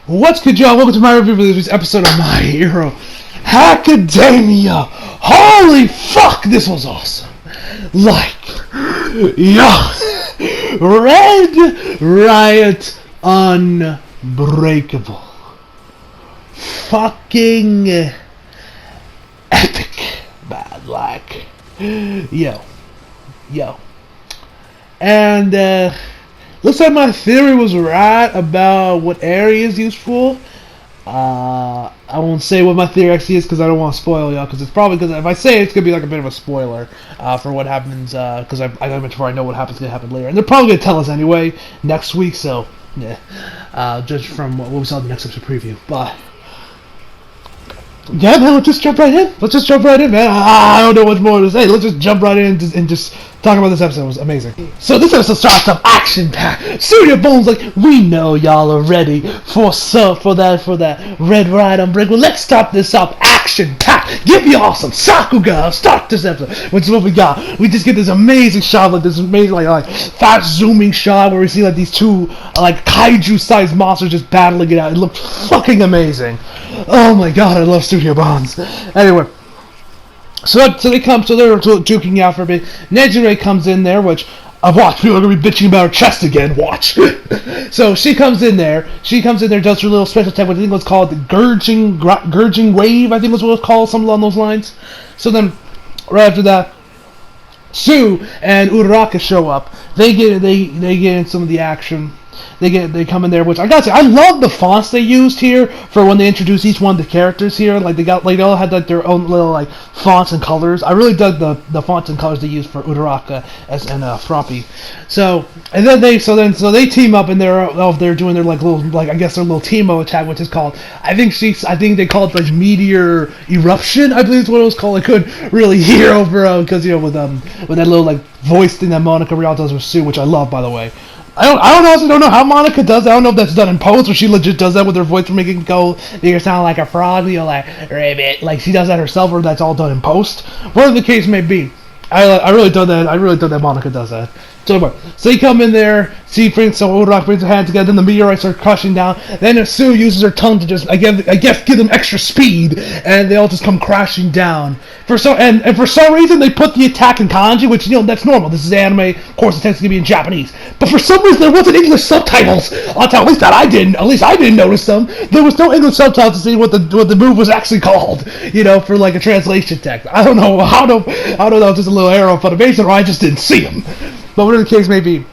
What's good, y'all? Welcome to my review for this week's episode of My Hero Academia. Holy fuck, this was awesome. Red Riot Unbreakable. Fucking epic, man. Yo. And, looks like my theory was right about what area is useful. I won't say what my theory actually is because I don't want to spoil y'all. Because it's probably if I say it, it's gonna be like a bit of a spoiler for what happens. Because I mentioned before, I know what happens gonna happen later, and they're probably gonna tell us anyway next week. So yeah, judge from what we saw in the next episode preview. But yeah, man, let's just jump right in. Man. I don't know much more to say. Let's just jump right in and just talk about this episode. It was amazing. So this episode starts off action-packed. Studio Bones like, we know y'all are ready for that Red Riot Unbreakable. Let's start this off action-packed. Give y'all some Sakuga. Start this episode. Which is what we got. We just get this amazing shot, like this amazing like fast zooming shot where we see like these two like kaiju-sized monsters just battling it out. It looked fucking amazing. Oh my god, I love Studio Bones. Anyway. So they're juking out for a bit. Nejire comes in there, which watch, people are gonna be bitching about her chest again. Watch. So she comes in there, does her little special attack, what I think was called the Gurging Wave, I think was what it was called, something along those lines. So then, right after that, Sue and Uraraka show up. They get in some of the action. They come in there, which I gotta say, I love the fonts they used here for when they introduced each one of the characters here. Like they all had like their own little like fonts and colors. I really dug the fonts and colors they used for Uraraka and Froppy. So they team up and they're doing their like little like I guess their little teamo attack, which is called I think they call it like Meteor Eruption. I believe is what it was called. I couldn't really hear over because with that little like voice thing that Monica Rial does with Sue, which I love, by the way. I don't know how Monica does that. I don't know if that's done in post or she legit does that with her voice for making it go, you sound like a frog, like ribbit. Like she does that herself or that's all done in post. Whatever the case may be. I really thought that Monica does that. So they come in there, Uraraka brings her hand together, then the meteorites are crushing down, then Sue uses her tongue to just, I guess, give them extra speed, and they all just come crashing down. For some reason, they put the attack in kanji, which, that's normal. This is anime, of course it tends to be in Japanese. But for some reason, there wasn't English subtitles. At least I didn't notice them. There was no English subtitles to see what the move was actually called, for like a translation text. I don't know that was just a little arrow of Funimation, or I just didn't see them. But whatever the case may be,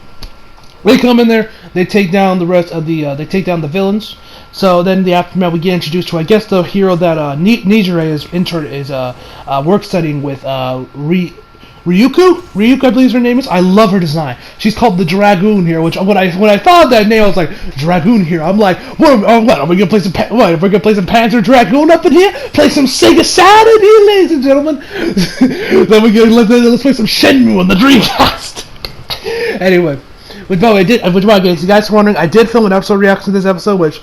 they come in there, they take down the rest of they take down the villains. So then the aftermath, we get introduced to, I guess, the hero that Nejire is work studying with Ryuko. Ryuko, I believe her name is. I love her design. She's called the Dragoon here, which when I thought of that name, I was like, Dragoon here. I'm like, what? Are we gonna play some? What? Are we gonna play some Panzer Dragoon up in here? Play some Sega Saturn here, ladies and gentlemen. Then let's play some Shenmue on the Dreamcast. Anyway, you guys are wondering, I did film an episode reaction to this episode, which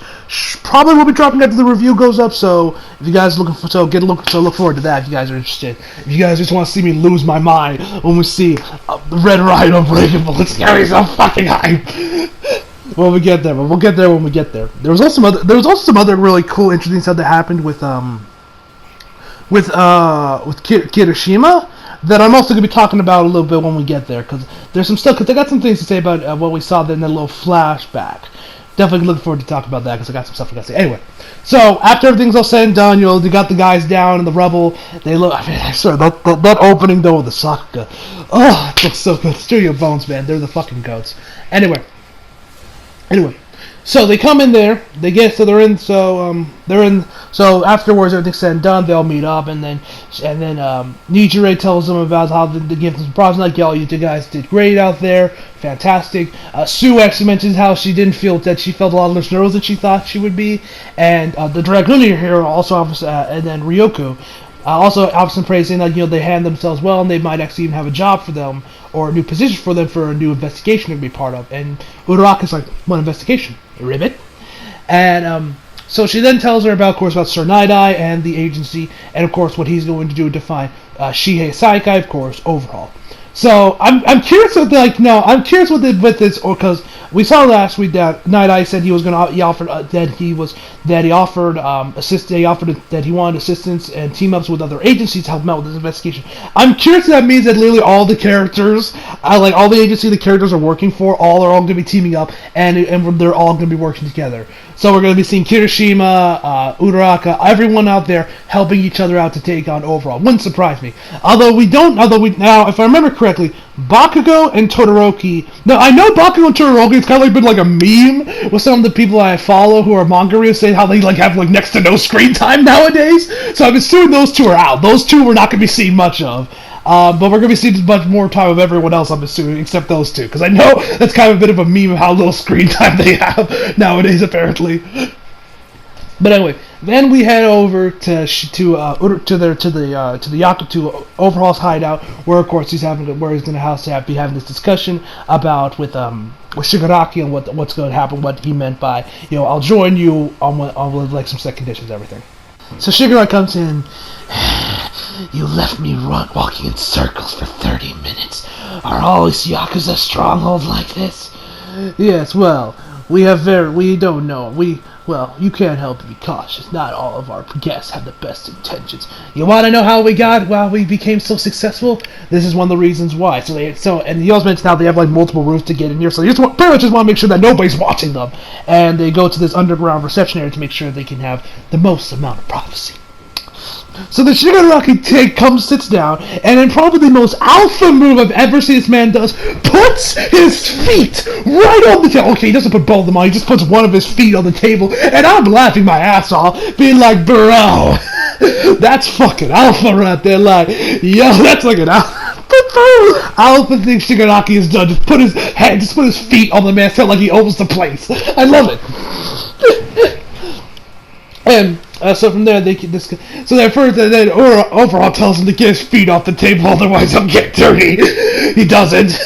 probably will be dropping after the review goes up. So if you guys look forward to that. If you guys are interested, if you guys just want to see me lose my mind when we see the Red Riot Unbreakable, it's gonna be so fucking hype. When we get there, but we'll get there when we get there. There was also some other really cool, interesting stuff that happened with Kirishima. That I'm also going to be talking about a little bit when we get there, because there's some stuff, because I got some things to say about what we saw in that little flashback. Definitely looking forward to talking about that, because I got some stuff I got to say. Anyway, so after everything's all said and done, they got the guys down in the rubble. They look, I swear, that opening though with the Sakuga, oh, it looks so good. Studio Bones, man, they're the fucking goats. Anyway. So they come in there, so afterwards everything's said and done, they all meet up, and then Nejire tells them about how they give them some props, like, yo, you guys did great out there, fantastic. Sue actually mentions how she felt a lot less nervous than she thought she would be, and the Dragooner hero also offers, and then Ryoko, also offers praising that, they hand themselves well, and they might actually even have a job for them, or a new position for them for a new investigation to be part of. And Uraraka's like, what investigation? Ribbit? And so she then tells her about Sir Night-Eye and the agency, and of course what he's going to do to find Shihei Saikai, of course, overhaul. So I'm curious with I'm curious with this, or because we saw last week that Night Eye said he was gonna he offered that he offered that he wanted assistance and team ups with other agencies to help him out with this investigation. I'm curious if that means that literally all the characters, like all the agency the characters are working for, are all gonna be teaming up and they're all gonna be working together. So we're gonna be seeing Kirishima, Uraraka, everyone out there helping each other out to take on Overhaul. Wouldn't surprise me. Although now, if I remember correctly, Bakugo and Todoroki. Now I know Bakugo and Todoroki. It's kind of been like a meme with some of the people I follow who are manga readers saying how they have next to no screen time nowadays. So I'm assuming those two are out. Those two we're not going to be seeing much of. But we're going to be seeing much more time of everyone else, I'm assuming, except those two. Because I know that's kind of a bit of a meme of how little screen time they have nowadays, apparently. But anyway, then we head over to Overhaul's hideout, where of course he's going to be having this discussion about with Shigaraki and what's going to happen, what he meant by I'll join you on some set conditions, everything. So Shigaraki comes in. You left me walking in circles for 30 minutes. Are all these Yakuza strongholds like this? Yes, well, we don't know. You can't help but be cautious. Not all of our guests have the best intentions. You want to know how we became so successful? This is one of the reasons why. And you also mentioned how they have multiple rooms to get in here. So you pretty much just want to make sure that nobody's watching them. And they go to this underground reception area to make sure they can have the most amount of privacy. So the Shigaraki sits down, and then probably the most alpha move I've ever seen this man does, puts his feet right on the table. Okay, he doesn't put both of them on, he just puts one of his feet on the table, and I'm laughing my ass off, being like, bro, that's fucking alpha right there, that's like an alpha thing Shigaraki has done, just put his feet on the man's head like he owns the place. I love it. And so from there, then Overhaul tells him to get his feet off the table, otherwise he'll get dirty. He doesn't.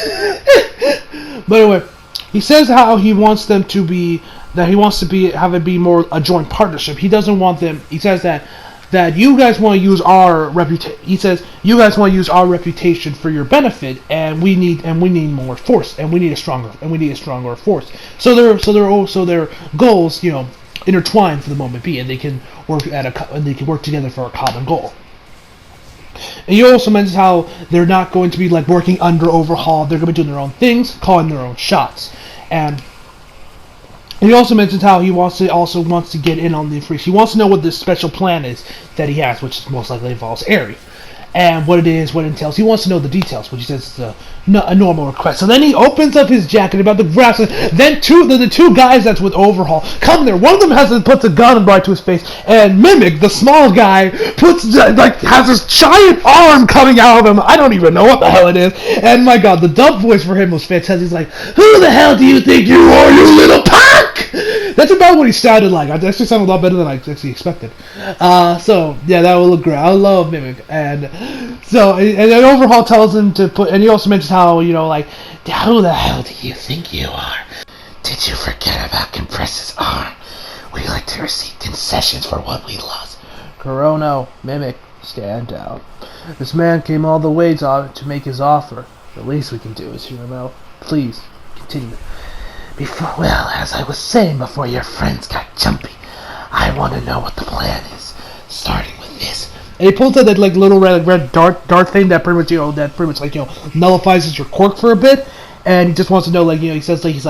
But anyway, he says how he wants them to be, that he wants to have it be more a joint partnership. He doesn't want them. He says that you guys want to use our reputation. He says you guys want to use our reputation for your benefit, and we need more force, and we need a stronger force. So their goals, intertwined for the moment being, and they can work together for a common goal. And he also mentions how they're not going to be working under Overhaul. They're going to be doing their own things, calling their own shots. And he also mentions how he wants to get in on the information. He wants to know what this special plan is that he has, which most likely involves Eri. And what it is, what it entails. He wants to know the details, which he says is a normal request. So then he opens up his jacket about the grasp. Then the two guys that's with Overhaul come there. One of them puts a gun right to his face, and Mimic, the small guy, has this giant arm coming out of him. I don't even know what the hell it is. And my god, the dub voice for him was fantastic. He's like, "Who the hell do you think you are, you little punk?" That's about what he sounded like. It actually sounded a lot better than I actually expected. So yeah, that will look great. I love Mimic. And then Overhaul tells him to put, and he also mentions how, who the hell do you think you are? Did you forget about Compress's arm? Would you like to receive concessions for what we lost? Corono, Mimic, stand down. This man came all the way to make his offer. The least we can do is hear him out. Please, continue. As I was saying before your friends got jumpy, I want to know what the plan is, starting with this. And he pulls out that little red dart thing that pretty much nullifies your quirk for a bit, and he just wants to know he says this is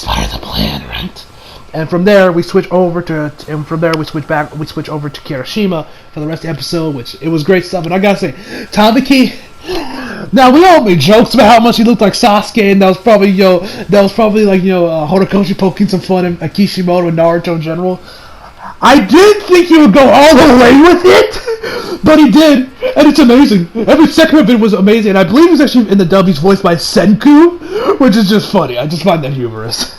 part of the plan, right? And from there we switch over to Kirishima for the rest of the episode, which it was great stuff. And I gotta say, Tamaki. Now we all made jokes about how much he looked like Sasuke, and that was probably Horikoshi poking some fun at Kishimoto and Naruto in general. I didn't think he would go all the way with it, but he did, and it's amazing. Every second of it was amazing, and I believe it was actually in the dub he's voiced by Senku, which is just funny. I just find that humorous.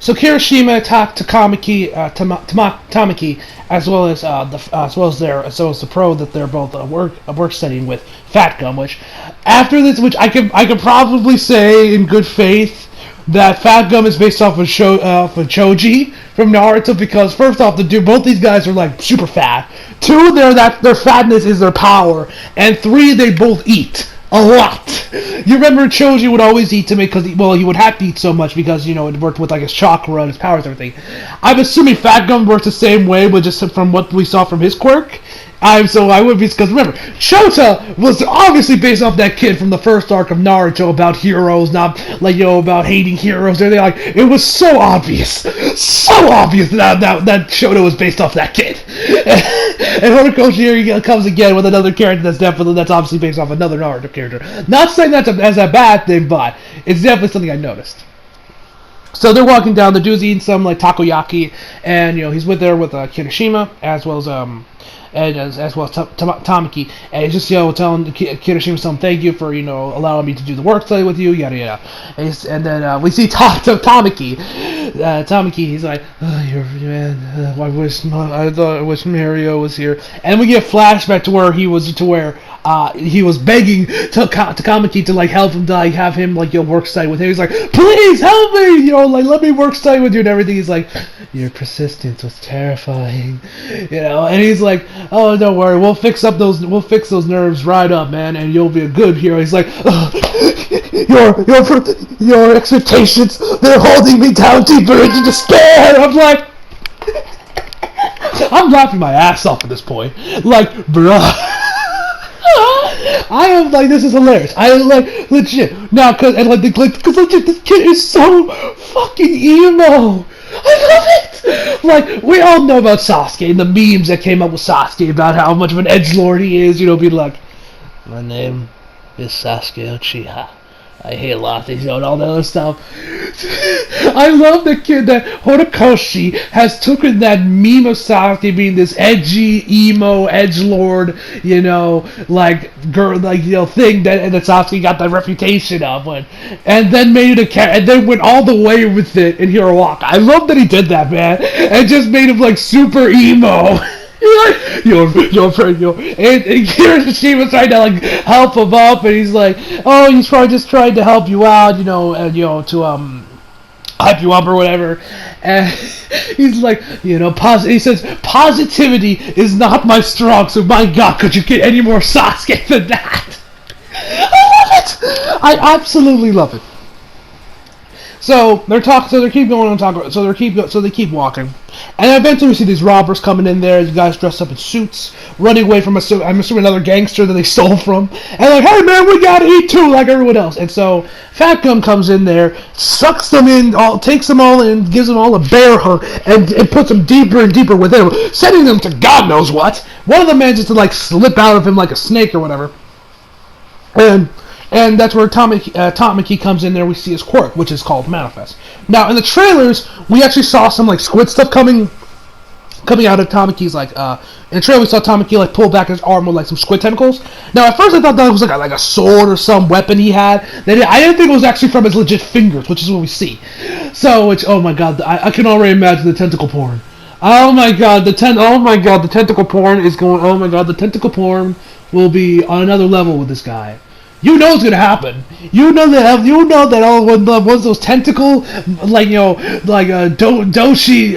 So Kirishima attacked Tamaki, as well as the pro that they're both work studying with, Fat Gum. Which after this, which I could probably say in good faith that Fat Gum is based off of Choji from Naruto, because first off, both these guys are super fat. Two, their fatness is their power, and three, they both eat a lot. You remember Choji would always eat to make, because he would have to eat so much because, you know, it worked with like his chakra and his powers and everything. I'm assuming Fat Gum works the same way, but just from what we saw from his quirk. So I would be, because remember, Chota was obviously based off that kid from the first arc of Naruto about heroes, not like, you know, about hating heroes. Or like, it was so obvious that Chota was based off that kid. And Horikoshi here comes again with another character that's obviously based off another Naruto character. Not saying that's as a bad thing, but it's definitely something I noticed. So they're walking down. The dude's eating some like takoyaki, and you know he's with Kirishima as well as Tamaki, and he's just, you know, telling Kirishima something, thank you for, you know, allowing me to do the work study with you, yada yada. And then we see Tamaki. Tamaki, he's like, oh, man, I wish Mario was here. And we get a flashback to where he was begging Takamaki to like help him, to like have him like, you know, work study with him. He's like, please help me, you know, like let me work study with you and everything. He's like, your persistence was terrifying, you know. And he's like, oh, don't worry, we'll fix those nerves right up, man, and you'll be a good hero. He's like, your expectations, they're holding me down deeper into despair. I'm like, I'm laughing my ass off at this point. Like, bruh. I am like, this is hilarious. I am like, legit. Now, because legit, this kid is so fucking emo. I love it! Like, we all know about Sasuke and the memes that came up with Sasuke about how much of an edgelord he is, you know, being like, my name is Sasuke Uchiha. I hate a lot of things, you know, and all that other stuff. I love the kid that Horikoshi has taken that meme of Sasuke being this edgy, emo, edgelord, you know, like, girl, like, you know, thing that Sasuke got that reputation of, and then made it and then went all the way with it in Hiroaka. I love that he did that, man, and just made him, like, super emo. And she was trying to like help him up, and he's like, oh, he's probably just trying to help you out, you know, and you know, to hype you up or whatever. And he's like, you know, he says positivity is not my strong, so my God, could you get any more Sasuke than that? I love it. I absolutely love it. So they keep going on talking. So they keep walking, and eventually we see these robbers coming in there. These guys dressed up in suits, running away from I'm assuming another gangster that they stole from. And like, hey man, we gotta eat too, like everyone else. And so Fat Gum comes in there, sucks them in, takes them all in, gives them all a bear hug, and puts them deeper and deeper within him, sending them to God knows what. One of them manages to like slip out of him like a snake or whatever, and that's where Tamaki comes in there. We see his quirk, which is called Manifest. Now, in the trailers, we actually saw some like squid stuff coming out of Tamaki's like. In the trailer, we saw Tamaki like pull back his arm with like some squid tentacles. Now, at first, I thought that was like a sword or some weapon he had. I didn't think it was actually from his legit fingers, which is what we see. So, oh my God, I can already imagine the tentacle porn. Oh my God, the tentacle porn is going. Oh my God, the tentacle porn will be on another level with this guy. You know it's gonna happen. You know that all once those tentacle, like, you know, like Doshi,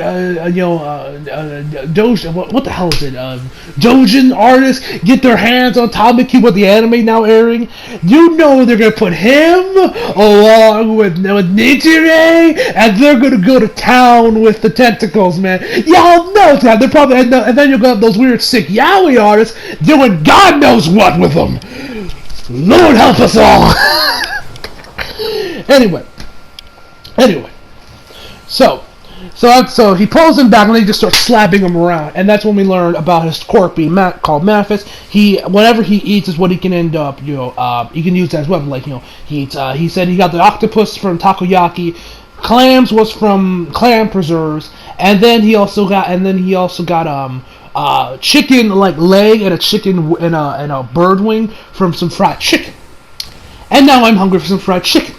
Doshi, what the hell is it? Dojin artists get their hands on Tamaki with the anime now airing. You know they're gonna put him along with Nichire, and they're gonna go to town with the tentacles, man. Y'all know that they're probably, and then you'll have those weird sick yaoi artists doing God knows what with them. Lord help us all! Anyway. So he pulls him back and they just start slapping him around. And that's when we learn about his quirk being called Manifest. Whatever he eats is what he can end up, you know, he can use that as well. Like, you know, he said he got the octopus from takoyaki, clams was from clam preserves, and then he also got chicken like leg and a chicken and a bird wing from some fried chicken. And now I'm hungry for some fried chicken.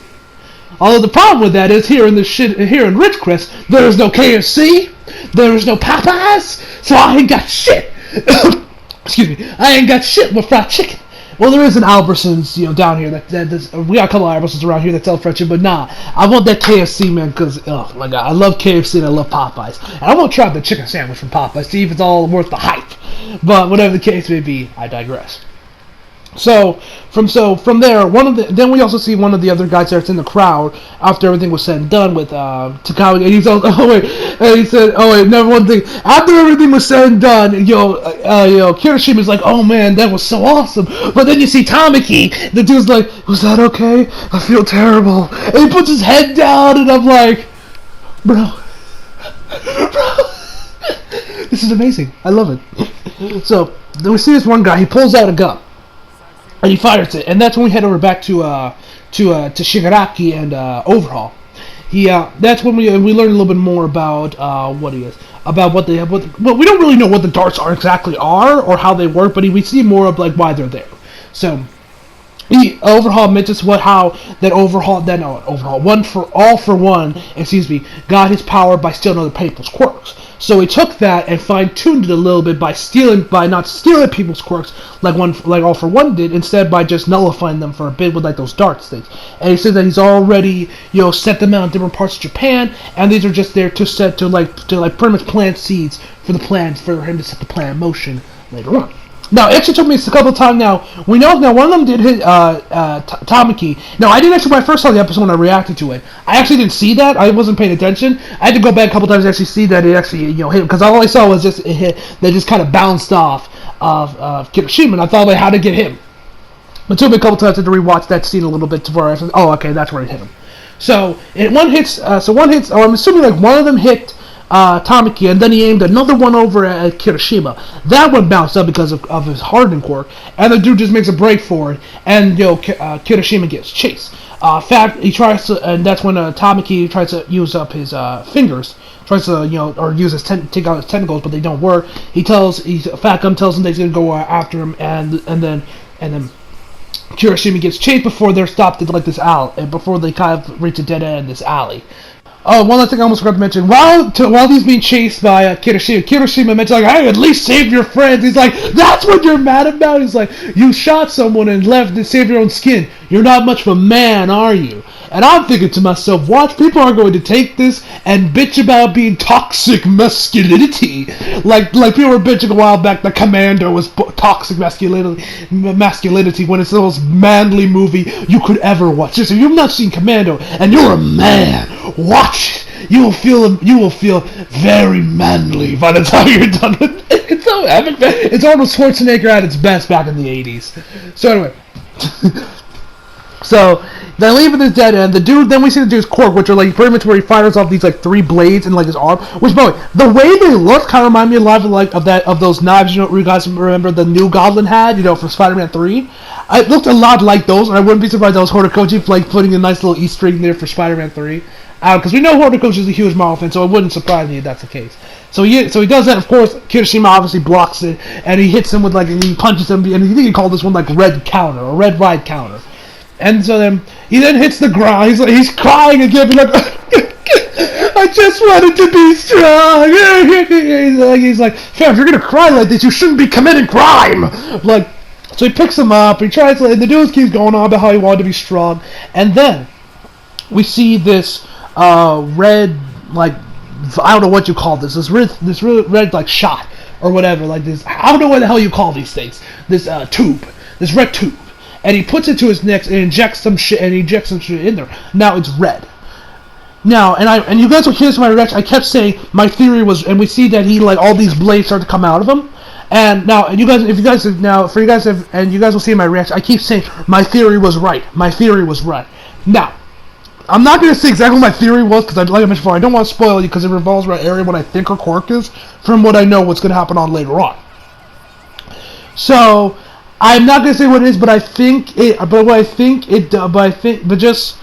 Although the problem with that is here in Ridgecrest, there is no KFC, there is no Popeyes, so I ain't got shit. Excuse me, I ain't got shit with fried chicken. Well, there is an Albertsons, you know, down here. We got a couple of Albertsons around here that sell fried chicken, but nah, I want that KFC, man, because, oh my God, I love KFC and I love Popeyes. And I want to try the chicken sandwich from Popeyes, see if it's all worth the hype. But whatever the case may be, I digress. From there, then we also see one of the other guys that's in the crowd after everything was said and done with Takagi, and he's all, and he said, never one thing. After everything was said and done, Kirishima's like, oh man, that was so awesome. But then you see Tamaki, the dude's like, was that okay? I feel terrible. And he puts his head down, and I'm like, bro, this is amazing. I love it. So we see this one guy. He pulls out a gun. And he fires it, and that's when we head over back to Shigaraki and Overhaul. That's when we learn a little bit more about what he is, about what they have. Well, we don't really know what the darts exactly are or how they work, but we see more of like why they're there. So Overhaul mentions Overhaul got his power by stealing other people's quirks. So he took that and fine-tuned it a little bit by not stealing people's quirks like All For One did, instead by just nullifying them for a bit with like those darts things. And he said that he's already set them out in different parts of Japan, and these are just there to pretty much plant seeds for the plans for him to set the plan in motion later on. Now, it actually took me a couple of times now. We know now one of them did hit Tamaki. Now, I didn't actually, when I first saw the episode when I reacted to it, I actually didn't see that. I wasn't paying attention. I had to go back a couple of times to actually see that it actually, hit him. Because all I saw was just it hit, they just kind of bounced off of Kirishima, and I thought, how to get him. It took me a couple of times to rewatch that scene a little bit to where I said, oh, okay, that's where it hit him. So, one hits, I'm assuming like one of them hit Tamaki, and then he aimed another one over at Kirishima. That one bounced up because of his hardened quirk, and the dude just makes a break for it, and Kirishima gets chased. In fact, he tries to, and that's when Tamaki tries to use up his fingers, tries to or use his take out his tentacles, but they don't work. Fat Gum tells him that he's gonna go after him, and then Kirishima gets chased before they're stopped at like this alley, and before they kind of reach a dead end in this alley. Oh, one last thing I almost forgot to mention. While he's being chased by Kirishima mentioned, like, hey, at least save your friends. He's like, that's what you're mad about? He's like, you shot someone and left to save your own skin. You're not much of a man, are you? And I'm thinking to myself, watch, people are going to take this and bitch about being toxic masculinity. Like people were bitching a while back that Commando was toxic masculinity when it's the most manly movie you could ever watch. Just if you've not seen Commando and you're a man, watch it. You will feel very manly by the time you're done with it. It's so epic, man. It's Arnold Schwarzenegger at its best back in the 80s. So anyway. So they leave at this dead end. Then we see the dude's quirk, which are like pretty much where he fires off these like 3 blades in like his arm. Which, by the way, the way they look kind of remind me a lot of those knives. You guys remember the New Goblin had, from Spider-Man 3. It looked a lot like those, and I wouldn't be surprised that was Horikoshi like putting a nice little Easter egg there for Spider-Man 3. Because we know Horikoshi is a huge Marvel fan, so it wouldn't surprise me if that's the case. So he does that. Of course, Kirishima obviously blocks it, and he hits him with and he punches him, and I think he called this one like Red Counter or Red Ride Counter. And so then he hits the ground. He's crying again, like, I just wanted to be strong. He's like, fam, if you're gonna cry like this, you shouldn't be committing crime. So he picks him up. He tries to. The dude keeps going on about how he wanted to be strong, and then we see this red, like, I don't know what you call this. This red like shot or whatever, like this. I don't know what the hell you call these things. This tube, this red tube. And he puts it to his neck and injects some shit in there. Now it's red. Now, and you guys will hear this in my reaction. I kept saying my theory was, and we see that he all these blades start to come out of him. And now, and you guys will see in my reaction. I keep saying my theory was right. My theory was right. Now, I'm not going to say exactly what my theory was because, like I mentioned before, I don't want to spoil you because it revolves around area what I think her quirk is from what I know what's going to happen on later on. So I'm not gonna say what it is, but just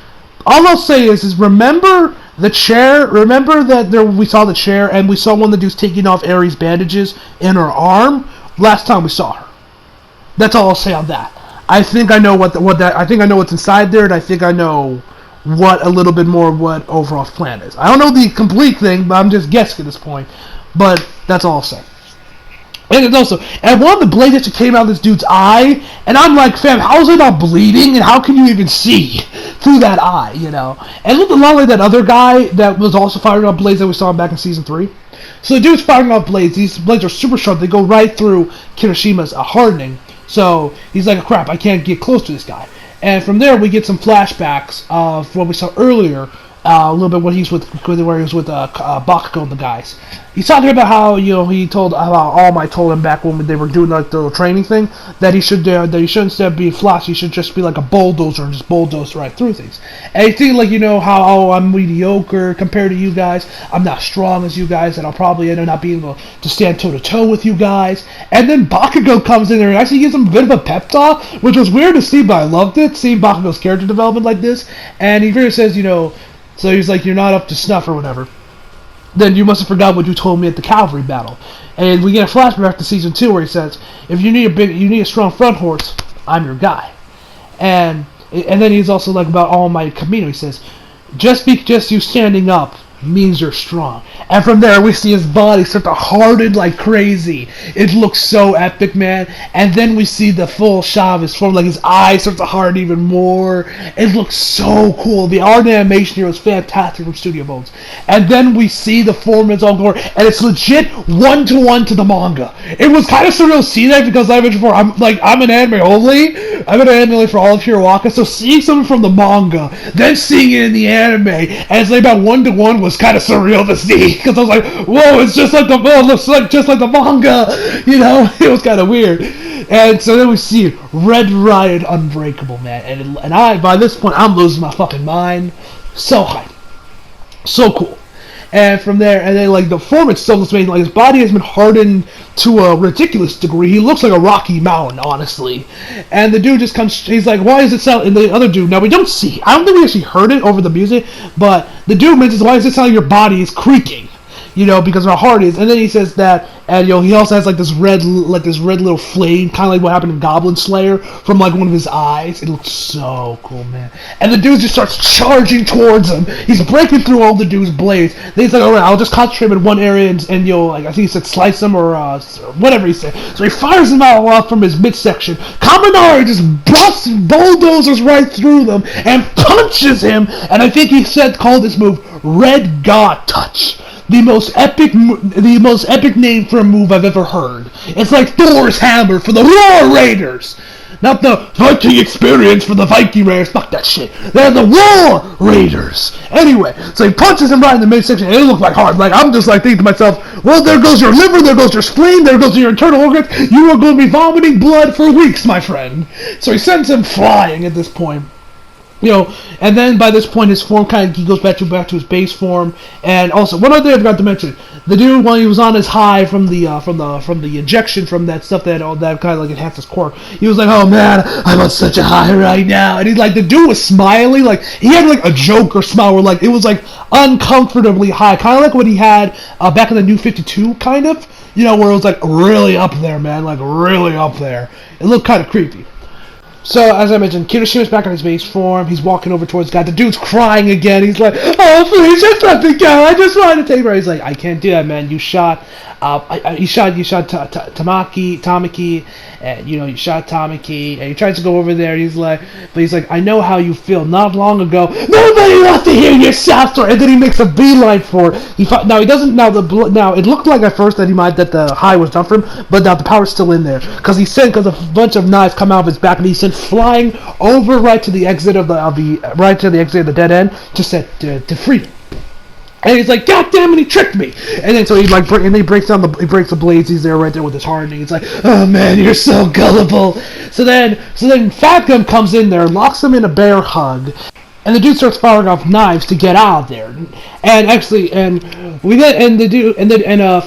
all I'll say is remember the chair. Remember that we saw the chair and we saw one of the dudes taking off Aries' bandages in her arm last time we saw her. That's all I'll say on that. I think I know I think I know what's inside there, and I think I know a little bit more of what Overall's plan is. I don't know the complete thing, but I'm just guessing at this point. But that's all I'll say. And one of the blades actually came out of this dude's eye, and I'm like, fam, how is it not bleeding, and how can you even see through that eye, And it looked a lot like that other guy that was also firing off blades that we saw back in Season 3. So the dude's firing off blades. These blades are super sharp. They go right through Kirishima's hardening, So he's like, crap, I can't get close to this guy. And from there, we get some flashbacks of what we saw earlier, a little bit when he was where he was with Bakugo and the guys. He's talking about how he told All Might told him back when they were doing like the little training thing that he should instead of being flash, he should just be like a bulldozer and just bulldoze right through things. And he's thinking like how I'm mediocre compared to you guys. I'm not strong as you guys, and I'll probably end up not being able to stand toe to toe with you guys. And then Bakugo comes in there and actually gives him a bit of a pep talk, which was weird to see, but I loved it, seeing Bakugo's character development like this. And he very says, so he's like, you're not up to snuff or whatever. Then you must have forgot what you told me at the cavalry battle. And we get a flashback to season 2 where he says, if you need a strong front horse, I'm your guy. And then he's also like about All Might Camino. He says, just you standing up means you're strong. And from there we see his body start to harden like crazy. It looks so epic, man. And then we see the full shot of his form, like his eyes start to harden even more. It looks so cool. The art and animation here was fantastic from Studio Bones. And then we see the form in its own glory, and it's legit 1-to-1 to the manga. It was kind of surreal to see that because like I mentioned before, I'm an anime only. I'm an anime only for all of Hiroaka, so seeing something from the manga, then seeing it in the anime, and it's like about 1-to-1 was kind of surreal to see, because I was like, whoa, it's just like it looks like just like the manga, it was kind of weird. And so then we see Red Riot Unbreakable, man, and I, by this point, I'm losing my fucking mind. So hype. So cool. And from there, and then like the form itself is amazing. Like his body has been hardened to a ridiculous degree. He looks like a Rocky Mountain, honestly. And the dude just comes. He's like, "Why does it sound?" And the other dude. Now we don't see. I don't think we actually heard it over the music, but the dude mentions, "Why does it sound like your body is creaking?" Because of how hard it is. And then he says that, and he also has like this red little flame, kind of like what happened in Goblin Slayer, from like one of his eyes. It looks so cool, man. And the dude just starts charging towards him. He's breaking through all the dude's blades. Then he's like, all right, I'll just concentrate in one area, and I think he said slice him or whatever he said. So he fires him out from his midsection. Kaminari just bulldozers right through them and punches him. And I think he called this move Red God Touch. The most epic name for a move I've ever heard. It's like Thor's hammer for the War Raiders. Not the Viking experience for the Viking Raiders. Fuck that shit. They're the War Raiders. Anyway, so he punches him right in the midsection, and it looked like hard. Like, I'm just like thinking to myself, well, there goes your liver, there goes your spleen, there goes your internal organs. You are going to be vomiting blood for weeks, my friend. So he sends him flying at this point. And then by this point his form he goes back to his base form. And also, one other thing I forgot to mention, the dude, while he was on his high from the injection from that stuff that kind of like enhanced his core, he was like, oh man, I'm on such a high right now. And he's like, the dude was smiling, like he had like a Joker smile where like it was like uncomfortably high, kind of like what he had back in the New 52, kind of, where it was like really up there, man, like really up there. It looked kind of creepy. So, as I mentioned, Kiroshima's back on his base form. He's walking over towards the guy. The dude's crying again. He's like, oh, please, just let me go. I just wanted to take her. He's like, I can't do that, man. You shot Tamaki, and, you shot Tamaki, and he tries to go over there, and he's like, I know how you feel. Not long ago, nobody wants to hear your sob story. And then he makes a beeline for it. Now, he doesn't, now it looked like at first that the high was done for him, but now the power's still in there. Because a bunch of knives come out of his back, and he sent flying over right to the exit of the dead end, just to freedom. And he's like, God damn it, he tricked me. And then so he breaks the blades. He's right there with his hardening. He's like, oh man, you're so gullible. So then Fatgum comes in there, locks him in a bear hug, and the dude starts firing off knives to get out of there. And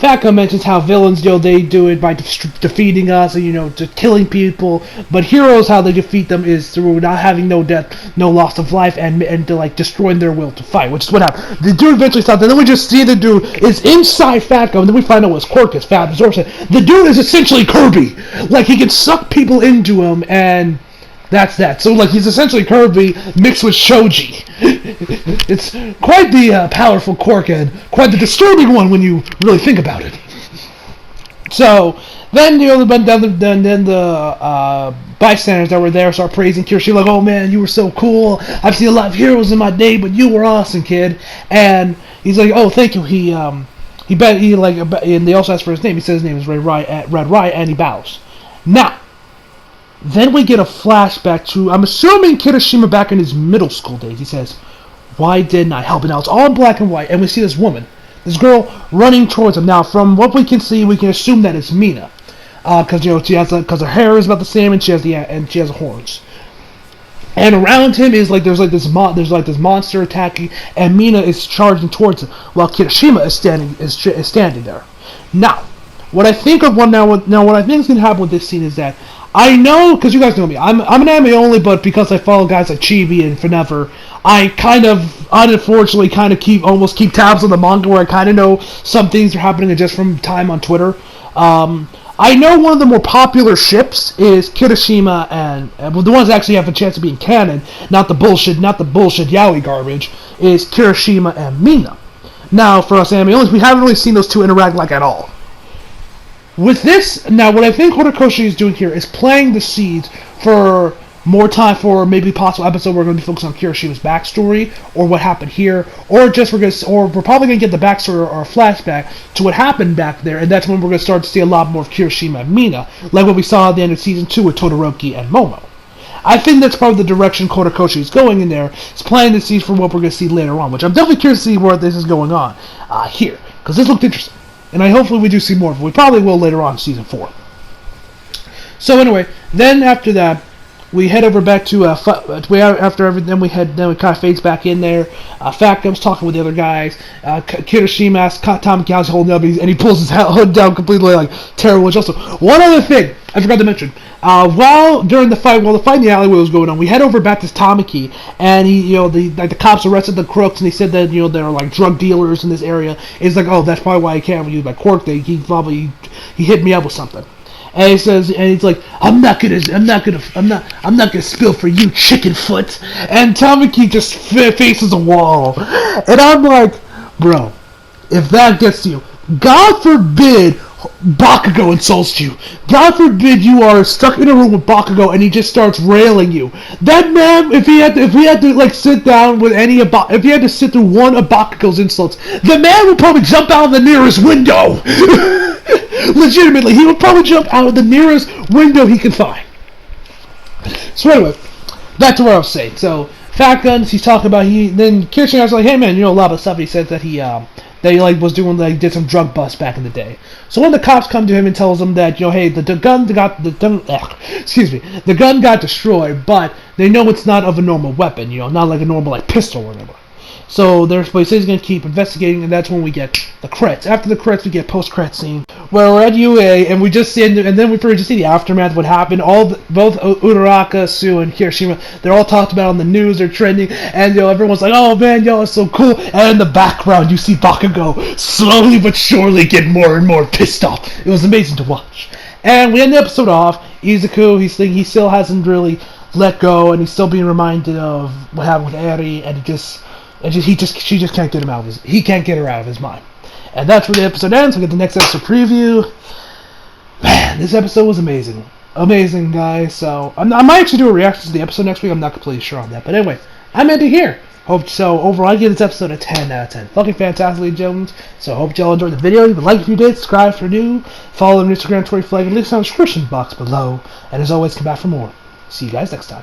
Fatgum mentions how villains, they do it by defeating us, and just killing people. But heroes, how they defeat them is through not having no death, no loss of life, and to like destroying their will to fight, which is what happened. The dude eventually stops, and then we just see the dude is inside Fatgum, and then we find out what's quirk is fat absorption. The dude is essentially Kirby, like he can suck people into him, and that's that. So, like, he's essentially Kirby mixed with Shoji. It's quite the powerful quirk, and quite the disturbing one when you really think about it. So, then, the bystanders that were there start praising Kirishima, like, oh man, you were so cool. I've seen a lot of heroes in my day, but you were awesome, kid. And he's like, oh, thank you. And they also ask for his name. He says his name is Red Riot, and he bows. Now, Then we get a flashback to, I'm assuming, Kirishima back in his middle school days. He says, "Why didn't I help?" And now it's all in black and white, and we see this woman, this girl, running towards him. Now, from what we can see, we can assume that it's Mina, because she has, because her hair is about the same, and she has horns. And around him is there's this monster attacking, and Mina is charging towards him, while Kirishima is standing there. Now, what I think is gonna happen with this scene is that I know, because you guys know me, I'm an anime only, but because I follow guys like Chibi and Forever, I kind of unfortunately almost keep tabs on the manga where I kind of know some things are happening just from time on Twitter. I know one of the more popular ships is Kirishima and the ones that actually have a chance of being canon, not the bullshit yaoi garbage, is Kirishima and Mina. Now, for us anime only, we haven't really seen those two interact at all. With this, now what I think Horikoshi is doing here is planting the seeds for more time for maybe possible episode where we're going to be focused on Kirishima's backstory, or what happened here, or we're probably going to get the backstory or a flashback to what happened back there, and that's when we're going to start to see a lot more of Kirishima and Mina, like what we saw at the end of Season 2 with Todoroki and Momo. I think that's probably the direction Horikoshi is going in there, is planting the seeds for what we're going to see later on, which I'm definitely curious to see where this is going on here, because this looked interesting. And hopefully we do see more of it. We probably will later on in Season 4. So anyway, then after that, we head over back to after everything. We kind of fades back in there. Fat Gum's talking with the other guys. Kirishima asks Tamaki how's holding up, and he pulls his hood down completely terrible. Which also, one other thing I forgot to mention. While the fight in the alleyway was going on, we head over back to Tamaki, and the cops arrested the crooks, and he said that there are drug dealers in this area. It's oh, that's probably why he can't use my quirk thing. He hit me up with something. And he says, and he's like, I'm not gonna spill for you, chicken foot. And Tamaki just faces a wall, and I'm like, bro, if that gets to you, God forbid Bakugo insults you. God forbid you are stuck in a room with Bakugo and he just starts railing you. That man, if he had to sit down with if he had to sit through one of Bakugo's insults, the man would probably jump out of the nearest window. Legitimately, he would probably jump out of the nearest window he can find. So anyway, back to what I was saying. So Fat Guns, he's talking about then Kirishima's like, hey man, a lot of stuff. He says that he was doing did some drug busts back in the day. So when the cops come to him and tells him that hey, the gun got destroyed, but they know it's not of a normal weapon, not like a normal pistol or whatever. So he says he's going to keep investigating, and that's when we get the credits. After the credits, we get post-credit scene where we're at UA, and we just see, and then we just see the aftermath of what happened. Both Uraraka, Sue, and Kirishima, they're all talked about on the news. They're trending, and everyone's like, "Oh man, it's so cool." And in the background, you see Bakugo slowly but surely get more and more pissed off. It was amazing to watch. And we end the episode off. Izuku, he still hasn't really let go, and he's still being reminded of what happened with Eri, and she just can't get him out of he can't get her out of his mind. And that's where the episode ends. We'll get the next episode preview. Man, this episode was amazing. Amazing, guys. So, I might actually do a reaction to the episode next week. I'm not completely sure on that. But anyway, I'm ending here. Hope so. Overall, I give this episode a 10 out of 10. Fucking fantastic, ladies and gentlemen. So, I hope y'all enjoyed the video. Leave a like if you did. Subscribe if you're new. Follow them on Instagram, Twitter, flag, and links down in the description box below. And as always, come back for more. See you guys next time.